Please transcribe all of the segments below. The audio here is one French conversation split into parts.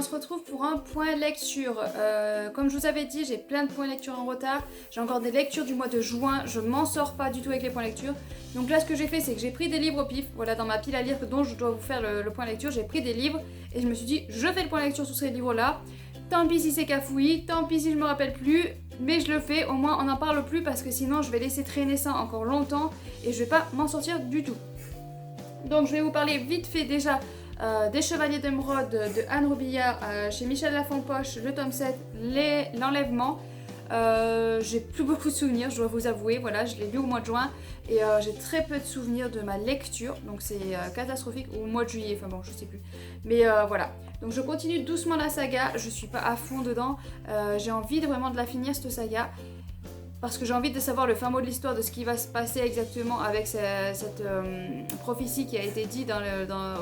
se retrouve pour un point lecture. Comme je vous avais dit, j'ai plein de points lecture en retard. J'ai encore des lectures du mois de juin. Je m'en sors pas du tout avec les points lecture. Donc là, ce que j'ai fait, c'est que j'ai pris des livres au pif. Voilà, dans ma pile à lire dont je dois vous faire le point lecture, j'ai pris des livres et je me suis dit, je fais le point lecture sur ces livres-là. Tant pis si c'est cafouillis, tant pis si je me rappelle plus, mais je le fais. Au moins, on n'en parle plus parce que sinon, je vais laisser traîner ça encore longtemps et je vais pas m'en sortir du tout. Donc, je vais vous parler vite fait déjà des Chevaliers d'Émeraude de Anne Robillard chez Michel Lafonpoche, le tome 7, l'enlèvement. J'ai plus beaucoup de souvenirs, je dois vous avouer. Voilà, je l'ai lu au mois de juin et j'ai très peu de souvenirs de ma lecture, donc c'est catastrophique. Ou au mois de juillet, enfin bon, je sais plus. Mais voilà. Donc je continue doucement la saga, je suis pas à fond dedans. J'ai envie vraiment de la finir cette saga. Parce que j'ai envie de savoir le fin mot de l'histoire de ce qui va se passer exactement avec cette prophétie qui a été dite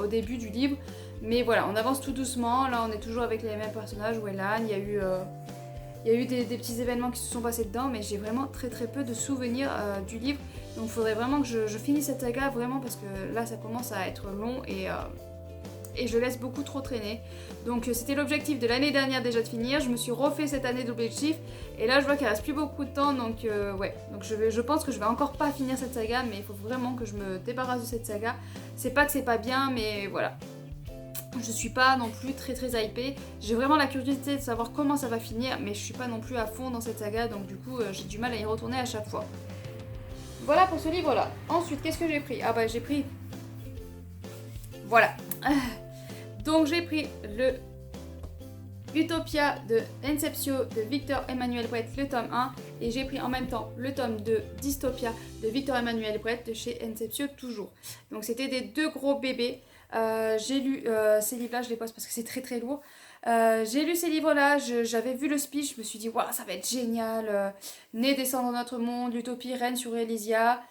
au début du livre. Mais voilà, on avance tout doucement. Là, on est toujours avec les mêmes personnages. Wellan, il y a eu des petits événements qui se sont passés dedans, mais j'ai vraiment très peu de souvenirs du livre. Donc il faudrait vraiment que je finisse cette saga, vraiment, parce que là, ça commence à être long et je laisse beaucoup trop traîner. Donc c'était l'objectif de l'année dernière déjà de finir. Je me suis refait cette année d'objectif et là je vois qu'il reste plus beaucoup de temps, donc ouais. Donc je pense que je vais encore pas finir cette saga, mais il faut vraiment que je me débarrasse de cette saga. C'est pas que c'est pas bien, mais voilà. Je suis pas non plus très hypée. J'ai vraiment la curiosité de savoir comment ça va finir, mais je suis pas non plus à fond dans cette saga, donc du coup j'ai du mal à y retourner à chaque fois. Voilà pour ce livre là. Ensuite, qu'est-ce que j'ai pris? Ah bah j'ai pris... Voilà. Donc j'ai pris le Utopia de Inceptio de Victor Emmanuel Brett, le tome 1, et j'ai pris en même temps le tome 2 Dystopia de Victor Emmanuel Brett de chez Inceptio toujours. Donc c'était des deux gros bébés. J'ai lu ces livres-là, je les pose parce que c'est très lourd. J'ai lu ces livres-là, j'avais vu le speech, je me suis dit waouh, ça va être génial. Né descendre dans notre monde, l'utopie règne sur Elysia.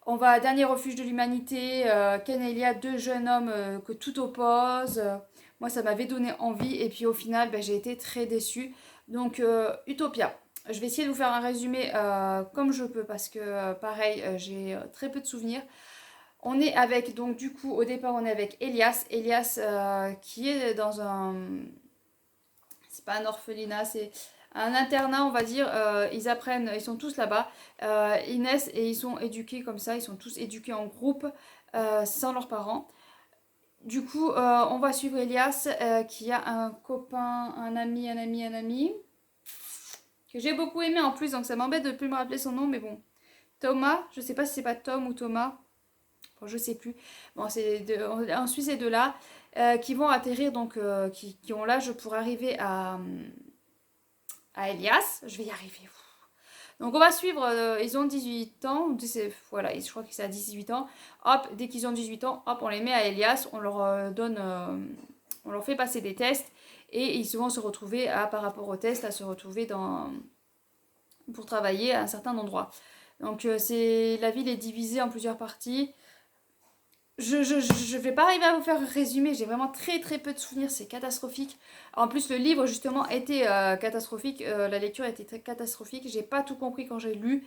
On va à dernier refuge de l'humanité, Ken et Elia, deux jeunes hommes que tout oppose. Moi, ça m'avait donné envie et puis au final, ben, j'ai été très déçue. Donc, Utopia. Je vais essayer de vous faire un résumé comme je peux parce que, pareil, j'ai très peu de souvenirs. On est avec, donc du coup, au départ, on est avec Elias. Elias qui est dans un... C'est pas un orphelinat, c'est un internat, on va dire. Ils apprennent, ils sont tous là-bas. Ils naissent et ils sont éduqués comme ça. Ils sont tous éduqués en groupe, sans leurs parents. Du coup, on va suivre Elias, qui a un copain, un ami, que j'ai beaucoup aimé en plus, donc ça m'embête de ne plus me rappeler son nom, mais bon. Thomas, je sais pas si c'est pas Tom ou Thomas. Bon, je sais plus. Bon, on suit ces deux-là, qui vont atterrir, donc, qui ont l'âge pour arriver à Elias. Je vais y arriver. Donc on va suivre, ils ont 18 ans, voilà, je crois que c'est à 18 ans. Hop, dès qu'ils ont 18 ans, hop, on les met à Elias, on leur donne, on leur fait passer des tests et ils vont se retrouver, par rapport aux tests, à se retrouver pour travailler à un certain endroit. Donc la ville est divisée en plusieurs parties. Je vais pas arriver à vous faire un résumé, j'ai vraiment très peu de souvenirs, c'est catastrophique. En plus, le livre justement était catastrophique, la lecture était très catastrophique, j'ai pas tout compris quand j'ai lu,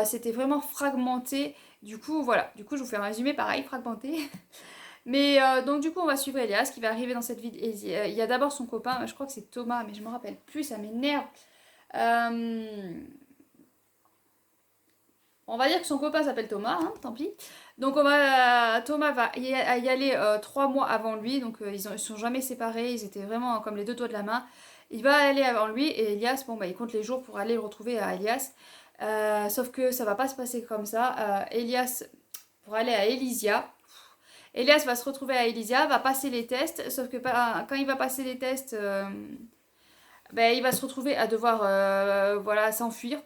c'était vraiment fragmenté. Du coup, voilà, du coup, je vous fais un résumé pareil, fragmenté. Mais donc, du coup, on va suivre Elias qui va arriver dans cette ville. Il y a d'abord son copain, je crois que c'est Thomas, mais je me rappelle plus, ça m'énerve. Euh, On va dire que son copain s'appelle Thomas, hein, tant pis. Donc Thomas va y aller 3 mois avant lui, donc ils sont jamais séparés, ils étaient vraiment comme les deux doigts de la main. Il va aller avant lui et Elias, bon bah il compte les jours pour aller le retrouver à Elias. Sauf que ça va pas se passer comme ça. Elias, pour aller à Elysia, Elias va se retrouver à Elysia, va passer les tests, sauf que quand il va passer les tests, ben, il va se retrouver à devoir voilà, s'enfuir.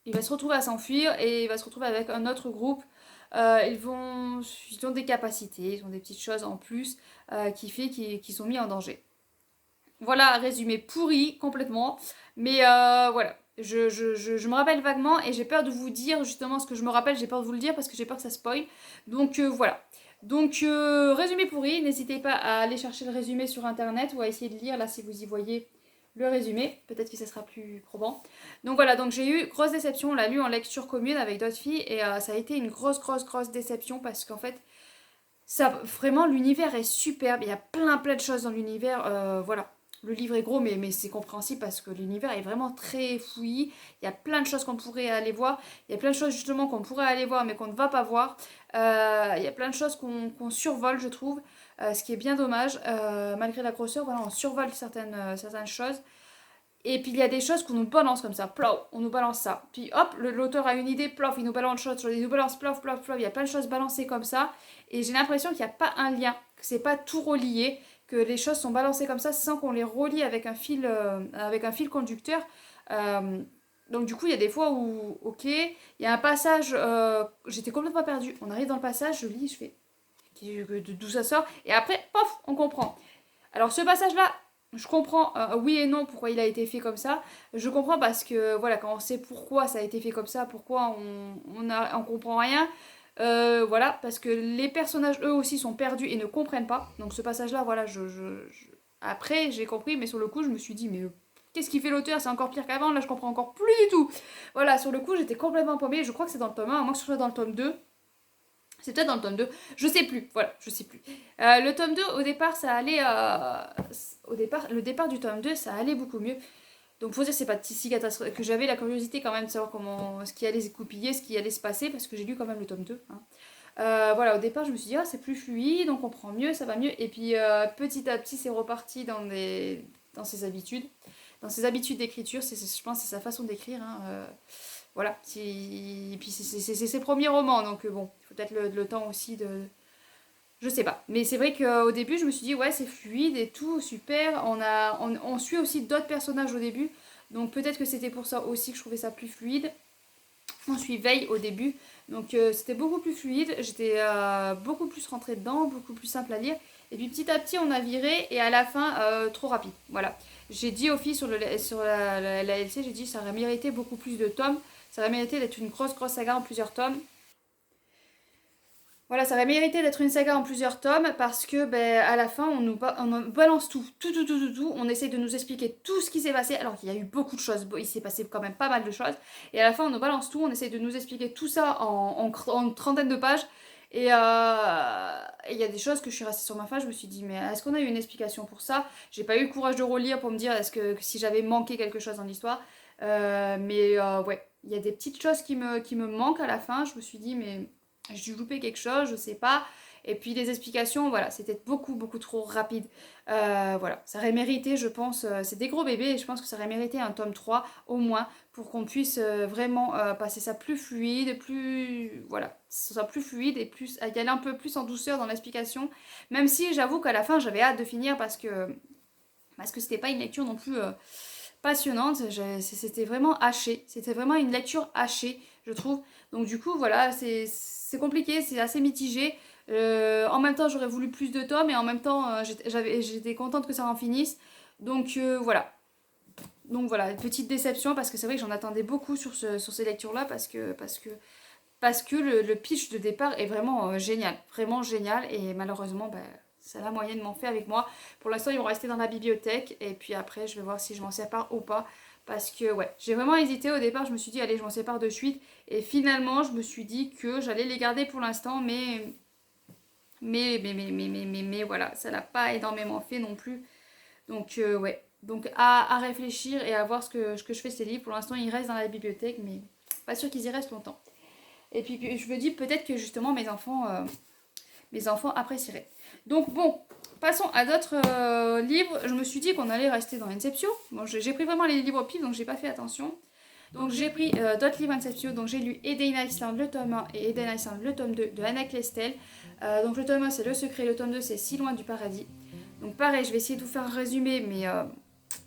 Il va se retrouver à s'enfuir et il va se retrouver avec un autre groupe. Ils ont des capacités, ils ont des petites choses en plus qui fait qu'ils sont mis en danger. Voilà, résumé pourri complètement. Mais voilà, je me rappelle vaguement et j'ai peur de vous dire justement ce que je me rappelle. J'ai peur de vous le dire parce que j'ai peur que ça spoil. Donc voilà. Donc résumé pourri, n'hésitez pas à aller chercher le résumé sur internet ou à essayer de lire là si vous y voyez le résumé, peut-être que ça sera plus probant. Donc voilà, donc j'ai eu grosse déception, on l'a lu en lecture commune avec d'autres filles et ça a été une grosse déception parce qu'en fait Ça, vraiment, l'univers est superbe. Il y a plein de choses dans l'univers. Voilà. Le livre est gros, mais c'est compréhensible parce que l'univers est vraiment très fouillis. Il y a plein de choses qu'on pourrait aller voir. Il y a plein de choses justement qu'on pourrait aller voir, mais qu'on ne va pas voir. Il y a plein de choses qu'on survole, je trouve. Ce qui est bien dommage. Malgré la grosseur, voilà, on survole certaines choses. Et puis il y a des choses qu'on nous balance comme ça, plof, on nous balance ça. Puis hop, l'auteur a une idée, plof, il nous balance autre chose, il nous balance plof. Il y a plein de choses balancées comme ça. Et j'ai l'impression qu'il n'y a pas un lien, que c'est pas tout relié, que les choses sont balancées comme ça sans qu'on les relie avec un fil conducteur. Euh, donc du coup, il y a des fois où, ok, il y a un passage, j'étais complètement perdue. On arrive dans le passage, je lis, je fais d'où ça sort, et après, pof, on comprend. Alors ce passage-là, je comprends oui et non pourquoi il a été fait comme ça. Je comprends parce que voilà, quand on sait pourquoi ça a été fait comme ça, pourquoi on comprend rien, voilà, parce que les personnages eux aussi sont perdus et ne comprennent pas. Donc ce passage-là, voilà, après j'ai compris, mais sur le coup je me suis dit, mais qu'est-ce qu'il fait l'auteur? C'est encore pire qu'avant, là je comprends encore plus du tout. Voilà, sur le coup j'étais complètement paumée, je crois que c'est dans le tome 1, à moins que ce soit dans le tome 2. C'est peut-être dans le tome 2. Je sais plus. Voilà, je sais plus. Le tome 2, au départ, ça allait. Le départ du tome 2, ça allait beaucoup mieux. Donc, faut dire que c'est pas si catastrophique. Que j'avais la curiosité quand même de savoir ce qui allait se goupiller, ce qui allait se passer, parce que j'ai lu quand même le tome 2. Hein. Voilà, au départ, je me suis dit, ah, c'est plus fluide, on comprend mieux, ça va mieux. Et puis, petit à petit, c'est reparti dans ses habitudes. Dans ses habitudes d'écriture, je pense que c'est sa façon d'écrire. Hein, voilà, et puis c'est ses premiers romans, donc bon, il faut peut-être le temps aussi de... Je sais pas. Mais c'est vrai qu'au début, je me suis dit, ouais, c'est fluide et tout, super. On suit aussi d'autres personnages au début, donc peut-être que c'était pour ça aussi que je trouvais ça plus fluide. On suit Veille au début, donc c'était beaucoup plus fluide, j'étais beaucoup plus rentrée dedans, beaucoup plus simple à lire. Et puis petit à petit, on a viré, et à la fin, trop rapide. Voilà. J'ai dit aux filles sur la LC, j'ai dit ça aurait mérité beaucoup plus de tomes. Ça aurait mérité d'être une grosse saga en plusieurs tomes. Voilà, ça aurait mérité d'être une saga en plusieurs tomes parce que ben, à la fin, on balance tout. On essaye de nous expliquer tout ce qui s'est passé, alors qu'il y a eu beaucoup de choses. Il s'est passé quand même pas mal de choses. Et à la fin, on nous balance tout. On essaye de nous expliquer tout ça en trentaine de pages. Et il y a des choses que je suis restée sur ma fin. Je me suis dit, mais est-ce qu'on a eu une explication pour ça? J'ai pas eu le courage de relire pour me dire est-ce que si j'avais manqué quelque chose dans l'histoire. Ouais, il y a des petites choses qui me manquent à la fin. Je me suis dit, mais j'ai dû louper quelque chose, je sais pas. Et puis les explications, voilà, c'était beaucoup trop rapide. Voilà, ça aurait mérité, je pense, c'est des gros bébés et je pense que ça aurait mérité un tome 3 au moins pour qu'on puisse vraiment passer ça plus fluide, voilà, ce soit plus fluide et plus, y aller un peu plus en douceur dans l'explication. Même si j'avoue qu'à la fin, j'avais hâte de finir parce que c'était pas une lecture non plus passionnante, c'était vraiment haché, c'était vraiment une lecture hachée, je trouve. Donc du coup, voilà, c'est compliqué, c'est assez mitigé. En même temps, j'aurais voulu plus de tomes et en même temps, j'étais contente que ça en finisse. Donc voilà. Donc voilà, petite déception parce que c'est vrai que j'en attendais beaucoup sur ces lectures-là parce que le pitch de départ est vraiment génial et malheureusement, bah, ça a moyennement fait avec moi. Pour l'instant, ils vont rester dans la bibliothèque et puis après, je vais voir si je m'en sépare ou pas. Parce que ouais, j'ai vraiment hésité au départ, je me suis dit allez je m'en sépare de suite et finalement je me suis dit que j'allais les garder pour l'instant mais voilà, ça n'a pas énormément fait non plus. Donc ouais, donc à réfléchir et à voir ce que je fais ces livres. Pour l'instant ils restent dans la bibliothèque mais pas sûr qu'ils y restent longtemps. Et puis je me dis peut-être que justement mes enfants apprécieraient. Donc bon, passons à d'autres livres. Je me suis dit qu'on allait rester dans Inception. Bon, j'ai pris vraiment les livres au pif, donc j'ai pas fait attention. Donc j'ai pris d'autres livres Inception. Donc j'ai lu Eden Island le tome 1 et Eden Island le tome 2 de Anna Klestel. Donc le tome 1 c'est Le Secret, le tome 2 c'est Si loin du paradis. Donc pareil, je vais essayer de vous faire un résumé, mais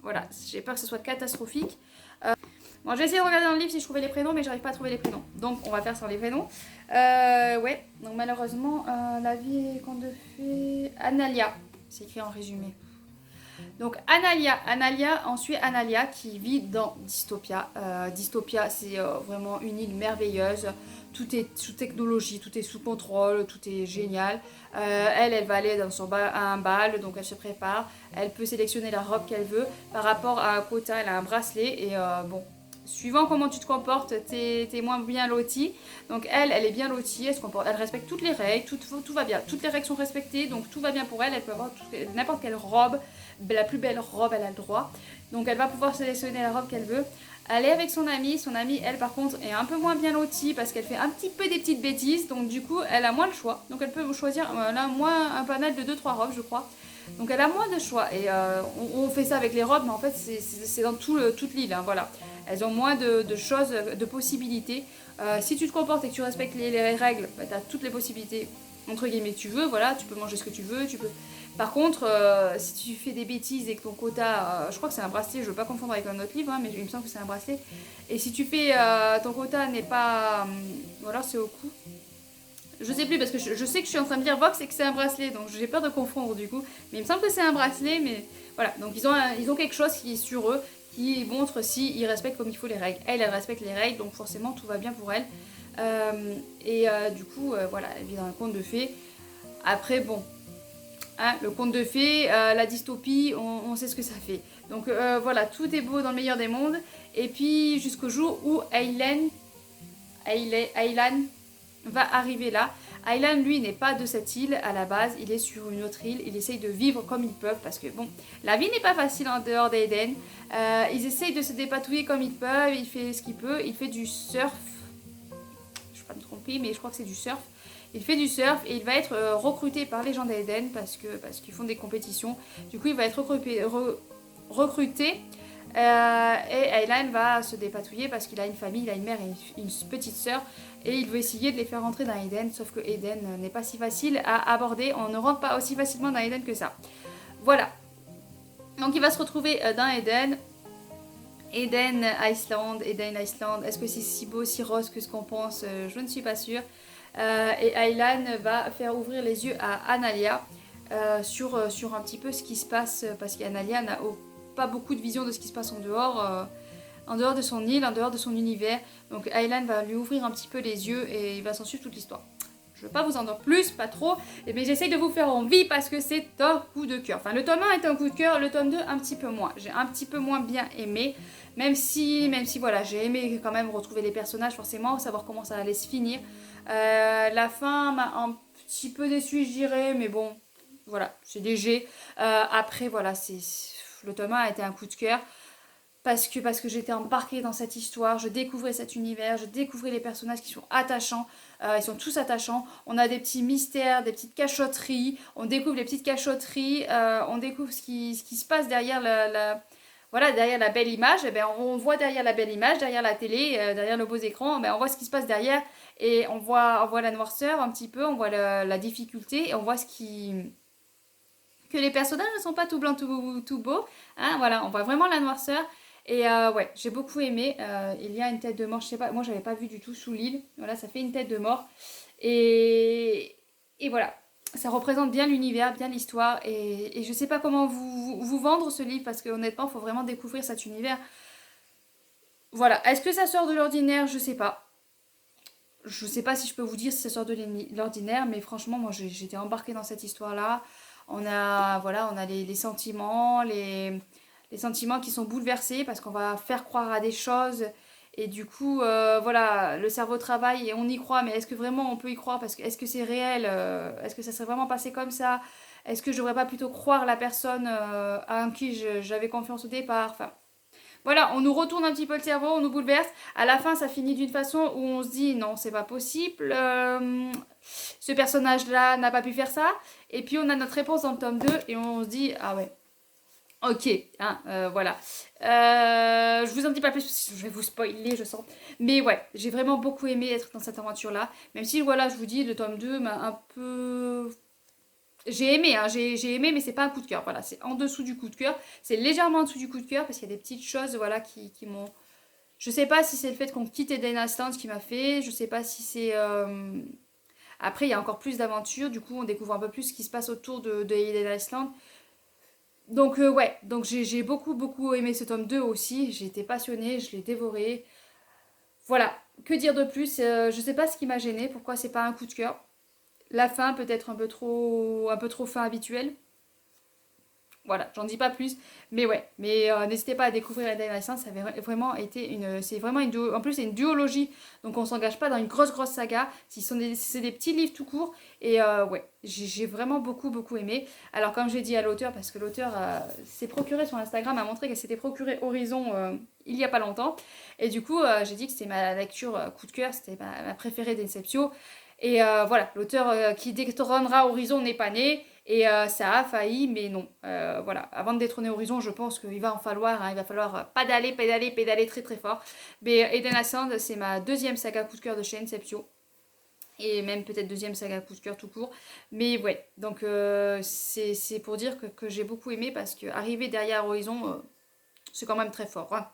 voilà, j'ai peur que ce soit catastrophique. Bon, j'ai essayé de regarder dans le livre si je trouvais les prénoms, mais j'arrive pas à trouver les prénoms. Donc, on va faire sans les prénoms. Ouais, donc malheureusement, la vie est conte de fées. Analia, c'est écrit en résumé. Donc, Analia, on suit Analia qui vit dans Dystopia. Dystopia, c'est vraiment une île merveilleuse. Tout est sous technologie, tout est sous contrôle, tout est génial. Elle va aller à un bal, donc elle se prépare. Elle peut sélectionner la robe qu'elle veut. Par rapport à un quota, elle a un bracelet et bon. suivant comment tu te comportes, t'es moins bien loti. Donc elle est bien lotie, elle respecte toutes les règles, tout va bien. Toutes les règles sont respectées, donc tout va bien pour elle. Elle peut avoir n'importe quelle robe, la plus belle robe, elle a le droit. Donc elle va pouvoir sélectionner la robe qu'elle veut. Elle est avec son amie, elle par contre est un peu moins bien lotie parce qu'elle fait un petit peu des petites bêtises, donc du coup elle a moins le choix. Donc elle peut choisir, elle a moins un panel de 2-3 robes je crois. Donc elle a moins de choix et on fait ça avec les robes, mais en fait c'est dans toute l'île, hein, voilà. Elles ont moins de choses, de possibilités. Si tu te comportes et que tu respectes les règles, bah, tu as toutes les possibilités, entre guillemets, que tu veux, voilà, tu peux manger ce que tu veux, tu peux... Par contre, si tu fais des bêtises et que ton quota, je crois que c'est un bracelet, je ne veux pas confondre avec un autre livre, hein, mais il me semble que c'est un bracelet, et si tu fais, ton quota n'est pas... ou alors c'est au cou. Je sais plus parce que je sais que je suis en train de dire Vox et que c'est un bracelet, donc j'ai peur de confondre du coup. Mais il me semble que c'est un bracelet, mais voilà. Donc ils ont quelque chose qui est sur eux, qui montre s'ils respectent comme il faut les règles. Elle respecte les règles, donc forcément tout va bien pour elle. Du coup, voilà, elle vit dans un conte de fées. Après, bon, hein, le conte de fées, la dystopie, on sait ce que ça fait. Donc voilà, tout est beau dans le meilleur des mondes. Et puis jusqu'au jour où Aylan va arriver là. Aylan, lui, n'est pas de cette île à la base, il est sur une autre île, il essaye de vivre comme ils peuvent, parce que bon, la vie n'est pas facile en dehors d'Eden. Ils essayent de se dépatouiller comme ils peuvent, il fait ce qu'il peut, il fait du surf, je ne vais pas me tromper, mais je crois que c'est du surf. Il fait du surf et il va être recruté par les gens d'Eden parce qu'ils font des compétitions. Du coup, il va être recruté. Et Aylan va se dépatouiller parce qu'il a une famille, il a une mère et une petite sœur et il veut essayer de les faire rentrer dans Eden, sauf que Eden n'est pas si facile à aborder, on ne rentre pas aussi facilement dans Eden que ça. Voilà, donc il va se retrouver dans Eden. Eden Iceland, est-ce que c'est si beau, si rose que ce qu'on pense? Je ne suis pas sûre. Et Aylan va faire ouvrir les yeux à Analia sur un petit peu ce qui se passe, parce qu'Analia n'a pas beaucoup de vision de ce qui se passe en dehors de son île, en dehors de son univers. Donc Aylan va lui ouvrir un petit peu les yeux et il va s'en suivre toute l'histoire. Je ne veux pas vous en dire plus, pas trop, mais j'essaye de vous faire envie parce que c'est un coup de cœur. Enfin, le tome 1 est un coup de cœur, le tome 2 un petit peu moins. J'ai un petit peu moins bien aimé, même si voilà, j'ai aimé quand même retrouver les personnages, forcément, savoir comment ça allait se finir. La fin m'a un petit peu déçue, je dirais, mais bon, voilà, c'est léger. Après, voilà, le tome 1 a été un coup de cœur parce que j'étais embarquée dans cette histoire, je découvrais cet univers, je découvrais les personnages qui sont attachants, ils sont tous attachants. On a des petits mystères, des petites cachotteries, on découvre les petites cachotteries, on découvre ce qui se passe derrière voilà, derrière la belle image. Eh bien, on voit derrière la belle image, derrière la télé, derrière le beau écran, on voit ce qui se passe derrière et on voit la noirceur un petit peu, on voit la difficulté et on voit que les personnages ne sont pas tout blancs, tout beaux. Hein, voilà, on voit vraiment la noirceur. Et ouais, j'ai beaucoup aimé. Il y a une tête de mort, je sais pas, moi j'avais pas vu du tout sous l'île. Voilà, ça fait une tête de mort. Et voilà, ça représente bien l'univers, bien l'histoire. Et je sais pas comment vous vendre ce livre parce que honnêtement, il faut vraiment découvrir cet univers. Voilà, est-ce que ça sort de l'ordinaire? Je sais pas. Je sais pas si je peux vous dire si ça sort de l'ordinaire, mais franchement, moi j'étais embarquée dans cette histoire-là. On a les sentiments, les sentiments qui sont bouleversés parce qu'on va faire croire à des choses. Et du coup, voilà, le cerveau travaille et on y croit, mais est-ce que vraiment on peut y croire? Parce que est-ce que c'est réel? Est-ce que ça serait vraiment passé comme ça? Est-ce que je devrais pas plutôt croire la personne à qui j'avais confiance au départ? Enfin, voilà, on nous retourne un petit peu le cerveau, on nous bouleverse. À la fin, ça finit d'une façon où on se dit non, c'est pas possible. Ce personnage-là n'a pas pu faire ça. Et puis on a notre réponse dans le tome 2 et on se dit ah ouais. Ok, hein, voilà. Je vous en dis pas plus parce que je vais vous spoiler, je sens. Mais ouais, j'ai vraiment beaucoup aimé être dans cette aventure-là. Même si, voilà, je vous dis, le tome 2 m'a un peu... J'ai aimé, hein, j'ai aimé, mais c'est pas un coup de cœur. Voilà, c'est en dessous du coup de cœur. C'est légèrement en dessous du coup de cœur parce qu'il y a des petites choses, voilà, qui m'ont... Je sais pas si c'est le fait qu'on quitte Eden Island qui m'a fait. Je sais pas si c'est... Après, il y a encore plus d'aventures. Du coup, on découvre un peu plus ce qui se passe autour de Eden Island. Donc ouais, donc j'ai beaucoup aimé ce tome 2 aussi, j'ai été passionnée, je l'ai dévoré. Voilà, que dire de plus? Je sais pas ce qui m'a gênée, pourquoi c'est pas un coup de cœur. La fin peut-être un peu trop fin habituelle. Voilà, j'en dis pas plus, mais ouais, mais n'hésitez pas à découvrir Eden Ascent, ça avait vraiment été c'est vraiment une en plus c'est une duologie, donc on s'engage pas dans une grosse saga, c'est des petits livres tout courts, et ouais, j'ai vraiment beaucoup aimé. Alors comme j'ai dit à l'auteur, parce que l'auteur s'est procuré sur Instagram, a montré qu'elle s'était procuré Horizon il y a pas longtemps, et du coup j'ai dit que c'était ma lecture coup de cœur, c'était ma préférée d'Inceptio, et voilà, l'auteur qui détrônera Horizon n'est pas né. Et ça a failli, mais non. Voilà, avant de détrôner Horizon, je pense qu'il va en falloir, il va falloir pédaler très fort. Mais Eden Ascend, c'est ma deuxième saga coup de cœur de chez Inceptio. Et même peut-être deuxième saga coup de cœur tout court. Mais ouais, donc c'est pour dire que j'ai beaucoup aimé parce que arriver derrière Horizon, c'est quand même très fort. Hein.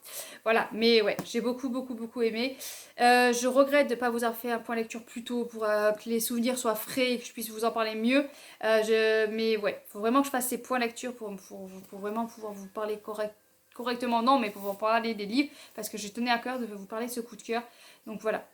Voilà, mais ouais, j'ai beaucoup aimé. Je regrette de ne pas vous avoir fait un point lecture plus tôt pour que les souvenirs soient frais et que je puisse vous en parler mieux. Mais ouais, il faut vraiment que je fasse ces points lecture pour vraiment pouvoir vous parler correctement, non, mais pour vous parler des livres, parce que je tenais à cœur de vous parler de ce coup de cœur. Donc voilà.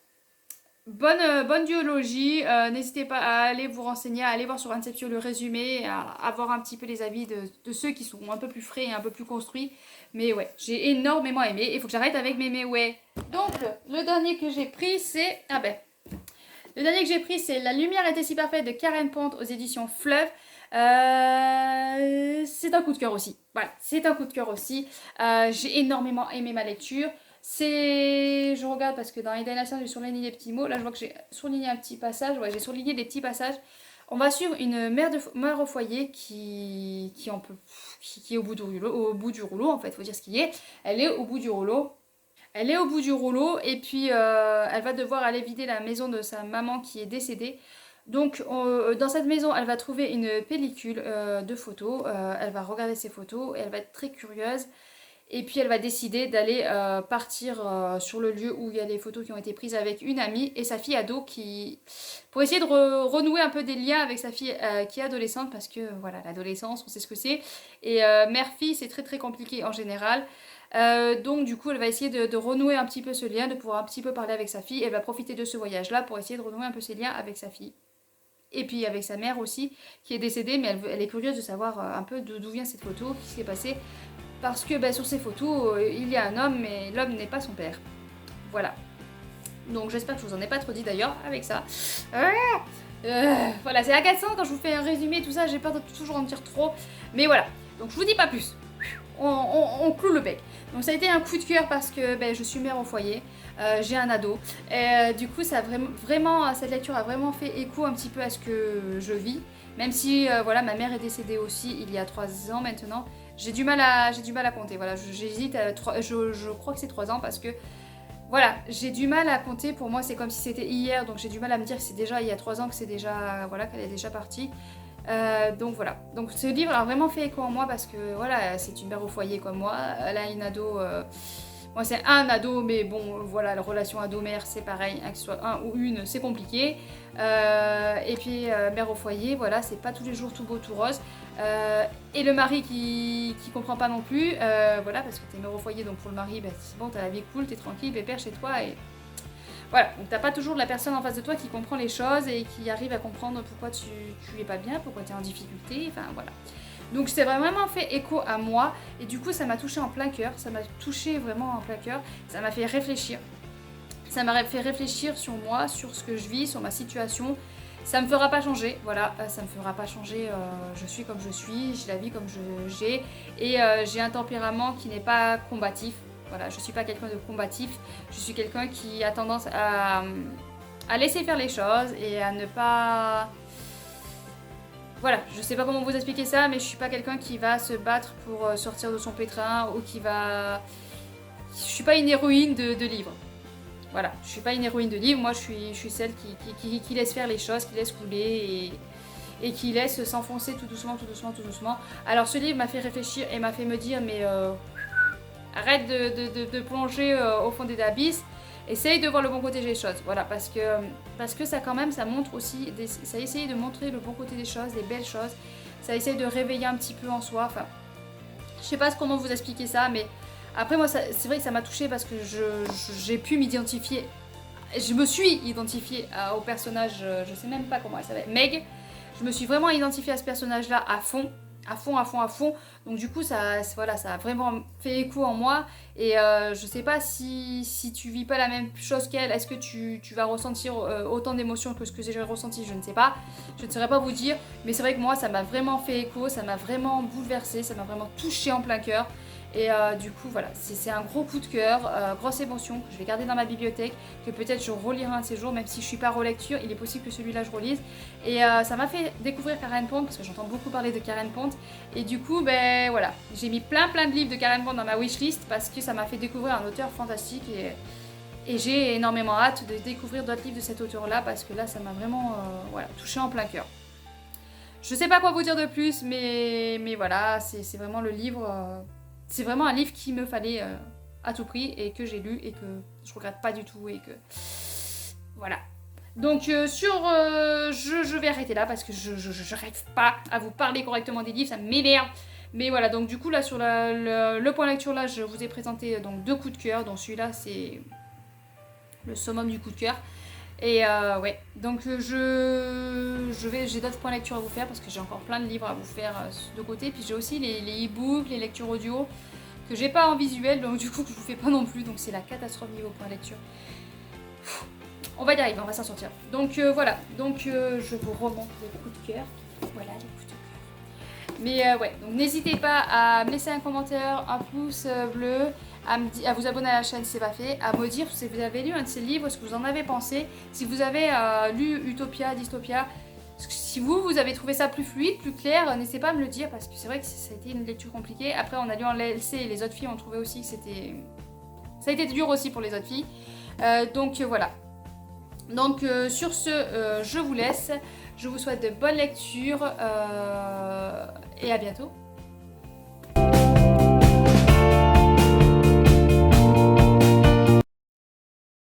Bonne duologie, n'hésitez pas à aller vous renseigner, à aller voir sur Inceptio le résumé, à voir un petit peu les avis de ceux qui sont un peu plus frais et un peu plus construits. Mais ouais, j'ai énormément aimé, il faut que j'arrête avec mes ouais. Donc le dernier que j'ai pris c'est... Ah ben, le dernier que j'ai pris c'est La lumière était si parfaite de Karen Pont aux éditions Fleuve. C'est un coup de cœur aussi. Voilà, c'est un coup de cœur aussi. J'ai énormément aimé ma lecture. Je regarde parce que dans Eden Ascend, j'ai surligné des petits mots. Là, je vois que j'ai surligné un petit passage. Ouais, j'ai surligné des petits passages. On va suivre une mère au foyer qui est au bout du rouleau, en fait, il faut dire ce qui est. Elle est au bout du rouleau. Elle est au bout du rouleau et puis elle va devoir aller vider la maison de sa maman qui est décédée. Donc dans cette maison, elle va trouver une pellicule de photos. Elle va regarder ses photos et elle va être très curieuse. Et puis elle va décider d'aller partir sur le lieu où il y a les photos qui ont été prises avec une amie et sa fille ado pour essayer de renouer un peu des liens avec sa fille qui est adolescente parce que voilà, l'adolescence, on sait ce que c'est. Et mère-fille, c'est très compliqué en général. Donc du coup, elle va essayer de renouer un petit peu ce lien, de pouvoir un petit peu parler avec sa fille. Elle va profiter de ce voyage-là pour essayer de renouer un peu ses liens avec sa fille. Et puis avec sa mère aussi, qui est décédée, mais elle est curieuse de savoir un peu d'où vient cette photo, qui s'est passé. Parce que sur ces photos, il y a un homme, mais l'homme n'est pas son père. Voilà. Donc j'espère que je vous en ai pas trop dit d'ailleurs avec ça. Voilà, c'est agaçant quand je vous fais un résumé, tout ça, j'ai peur de toujours en dire trop. Mais voilà, donc je vous dis pas plus. On cloue le bec. Donc ça a été un coup de cœur parce que je suis mère au foyer, j'ai un ado. Et du coup, ça vraiment, cette lecture a vraiment fait écho un petit peu à ce que je vis. Même si voilà, ma mère est décédée aussi il y a 3 ans maintenant. J'ai du mal à compter. Voilà, j'hésite. Je crois que c'est 3 ans parce que voilà, j'ai du mal à compter. Pour moi, c'est comme si c'était hier. Donc j'ai du mal à me dire que c'est déjà il y a 3 ans que c'est déjà voilà qu'elle est déjà partie. Donc voilà. Donc ce livre a vraiment fait écho en moi parce que voilà, c'est une mère au foyer comme moi. Elle a une ado. Moi, c'est un ado, mais bon, voilà, la relation ado-mère, c'est pareil, hein, que ce soit un ou une, c'est compliqué. Et puis, mère au foyer, voilà, c'est pas tous les jours tout beau, tout rose. Et le mari qui comprend pas non plus, voilà, parce que t'es mère au foyer, donc pour le mari, c'est bon, t'as la vie cool, t'es tranquille, pépère chez toi, et voilà. Donc t'as pas toujours la personne en face de toi qui comprend les choses et qui arrive à comprendre pourquoi tu es pas bien, pourquoi tu es en difficulté, enfin voilà. Donc c'est vraiment fait écho à moi et du coup ça m'a touché en plein cœur, ça m'a touché vraiment en plein cœur, ça m'a fait réfléchir. Ça m'a fait réfléchir sur moi, sur ce que je vis, sur ma situation. Ça me fera pas changer, voilà, ça me fera pas changer, je suis comme je suis, j'ai la vie comme j'ai et j'ai un tempérament qui n'est pas combatif. Voilà, je suis pas quelqu'un de combatif, je suis quelqu'un qui a tendance à laisser faire les choses et à ne pas... Voilà, je sais pas comment vous expliquer ça, mais je suis pas quelqu'un qui va se battre pour sortir de son pétrin ou qui va... Je suis pas une héroïne de livre. Voilà, je suis pas une héroïne de livre, moi je suis celle qui laisse faire les choses, qui laisse couler et qui laisse s'enfoncer tout doucement. Alors ce livre m'a fait réfléchir et m'a fait me dire, mais arrête de plonger au fond des abysses. Essaye de voir le bon côté des choses, voilà, parce que ça quand même, ça montre aussi, ça essaye de montrer le bon côté des choses, des belles choses, ça essaye de réveiller un petit peu en soi, enfin, je sais pas comment vous expliquer ça, mais après moi, c'est vrai que ça m'a touchée parce que j'ai pu m'identifier, je me suis identifiée au personnage, je sais même pas comment elle s'appelle, Meg, je me suis vraiment identifiée à ce personnage-là à fond, à fond, à fond, à fond. Donc du coup, voilà, ça a vraiment fait écho en moi. Et je sais pas si tu vis pas la même chose qu'elle, est-ce que tu vas ressentir autant d'émotions que ce que j'ai ressenti, je ne sais pas. Je ne saurais pas vous dire. Mais c'est vrai que moi, ça m'a vraiment fait écho, ça m'a vraiment bouleversée, ça m'a vraiment touchée en plein cœur. Et du coup, voilà, c'est un gros coup de cœur, grosse émotion que je vais garder dans ma bibliothèque, que peut-être je relirai un de ces jours, même si je suis pas relecture, il est possible que celui-là je relise. Et ça m'a fait découvrir Karen Pond, parce que j'entends beaucoup parler de Karen Pond. Et du coup, ben voilà, j'ai mis plein de livres de Karen Pond dans ma wishlist, parce que ça m'a fait découvrir un auteur fantastique. Et j'ai énormément hâte de découvrir d'autres livres de cet auteur-là, parce que là, ça m'a vraiment voilà, touché en plein cœur. Je sais pas quoi vous dire de plus, mais voilà, c'est vraiment le livre... c'est vraiment un livre qu'il me fallait à tout prix et que j'ai lu et que je regrette pas du tout et que... Voilà. Donc je vais arrêter là parce que je n'arrive pas à vous parler correctement des livres, ça m'énerve. Mais voilà, donc du coup là sur le point lecture là, je vous ai présenté donc 2 coups de cœur. Donc celui-là c'est le summum du coup de cœur. Et ouais, donc j'ai d'autres points lecture à vous faire parce que j'ai encore plein de livres à vous faire de côté. Puis j'ai aussi les e-books, les lectures audio que j'ai pas en visuel, donc du coup que je vous fais pas non plus. Donc c'est la catastrophe niveau point lecture. On va y arriver, on va s'en sortir. Donc voilà, donc je vous remonte les coups de cœur. Voilà les coups de cœur. Mais ouais, donc n'hésitez pas à me laisser un commentaire, un pouce bleu, à vous abonner à la chaîne si c'est pas fait, à me dire si vous avez lu un de ces livres, ce que vous en avez pensé, si vous avez lu Utopia, Dystopia, si vous avez trouvé ça plus fluide, plus clair, n'hésitez pas à me le dire parce que c'est vrai que ça a été une lecture compliquée. Après on a lu en LC et les autres filles ont trouvé aussi que c'était... ça a été dur aussi pour les autres filles. Donc voilà. Donc sur ce, je vous laisse. Je vous souhaite de bonnes lectures et à bientôt.